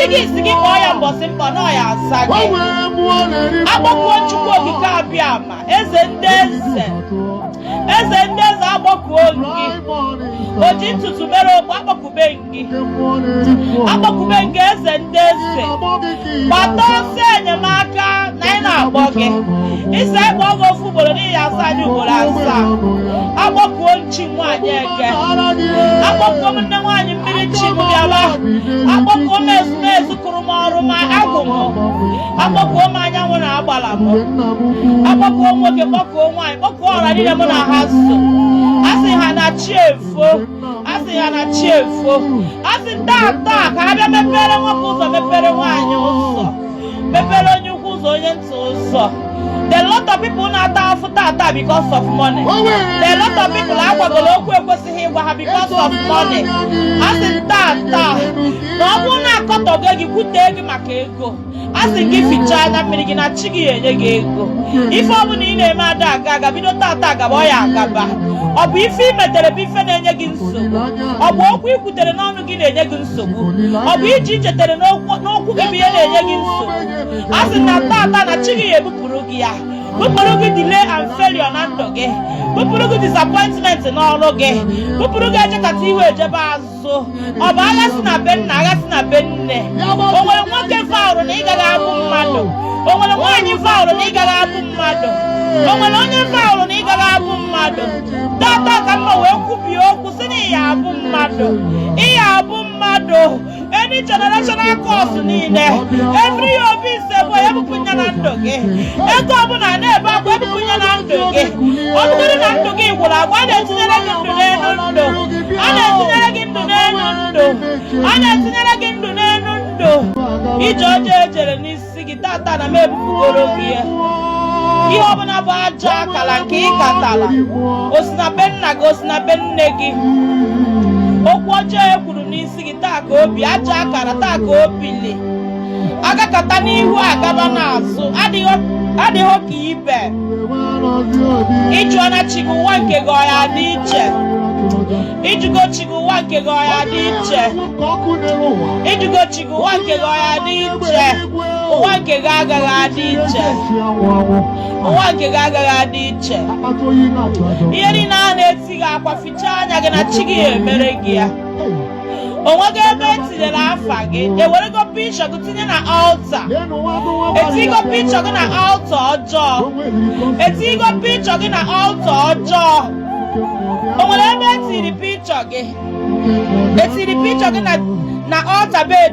gị isi gị kpọọ ya mbọsị mkpọ na ọ ya asa gị. Agbọkuo Chukwu okike abịa ama eze ndị eze. Eze ndị eze agbọkuo gị. O ji ntutu mere okpu agbọkube gị. Agbọkube gị eze ndị eze. Gbata ọsọ enyemaka na ị na-agbọ gị. Isi ekpe oge ofu ugboro n'ihi asaa dị ugboro asaa. Agbọkuo nchi nwaanyị eke. Agbọkuo m nne nwaanyị mmiri chi m bịaba. Agbọkuo m ezumezu kụrụ m ọrụ ma agụ m. Agbọkuo m anyanwụ na agbala m. Agbọkuo nwoke kpọkuo nwaanyị kpọkuo ọra niile mụ na ha so. Asị ha na chi efo. Asị ha na chi efo. Asị taa ka ha bịa mepere nwoke ụzọ mepere nwaanyị ụzọ. Mepere onye ukwu ụzọ onye ntị ụzọ. The lot of people na-ata afụ tata because of money. The lot of people agbagoro okwu ekwesịghị ịgwa ha because of money. Asị tata na ọ bụrụ na akọtọgo gị kwutee gị maka ego. Asị gị fichaa anya mmiri gị na chi gị enye gị ego. Ife ọ bụla ị na-eme ada aga bido tata agaba ọ ya agaba. Ọ bụ ife ị metere bụ ife na-enye gị nsogbu. Ọ bụ okwu ị kwutere n'ọnụ gị na-enye gị nsogbu. Ọ bụ iji ichetere n'okwu gị bụ ihe na-enye gị nsogbu. Asị na tata na chi gị ebupụrụ gị ya. Bupụrụ gị delay and failure na ndụ gị. Bupụrụ gị disappointment n'ọrụ gị. Bupụrụ gị ejekata iwe ejebe azụ. Ọ bụ agha si na be nna agha si na be nne. O nwere nwoke vaụrụ na ị gaghị abụ mmadụ. O nwere nwaanyị vaụrụ na ị gaghị abụ mmadụ. O nwere onye vaụrụ na ị gaghị abụ mmadụ. Tata ka mma wee kwubie okwu si na ị ya abụ mmadụ. Ị ya abụ mmadụ. Any generational cause niile. Every obi ise bụ ebupụnya na ndụ gị. Ego ọbụla na-ebe akwa ebupụnya na ndụ gị. Ọ bụrụ na ndụ gị gwụrụ agwa a na-etinyere gị ndụ n'elu ndụ. A na-etinyere gị ndụ n'elu ndụ. A na-etinyere gị ndụ n'elu ndụ. Ije ọjọọ ejere n'isi gị tata na m ebupụgoro gị ya. Ihe ọbụla bụ aja akala nke ị katala. O si na be nna gị o si na be nne gị. Okwu ọjọọ e kwuru n'isi gị taa ka obi aja akara taa ka obili. Agakata n'ihu agaba n'azụ adịghị ka ibe. Ịjụọ na chi gị ụwa nke gị ọ ya dị iche. Ịjụgo chi gị ụwa nke gị ọ ya dị iche. Ịjụgo chi gị ụwa nke gị ọ ya dị iche. Ụwa nke gị agaghị adị iche. Ụwa nke gị agaghị adị iche. Ihe niile a na-eti gị akwa fichaa anya gị na chi gị emere gị ya. Onwego ebe etinyere afa gị ewerego pikchọ gị tinye na alta. Etigo pikchọ gị na alta ọjọọ. Etigo pikchọ gị na alta ọjọọ. O nwere ebe etiri pikchọ gị. Etiri pikchọ gị na alta bed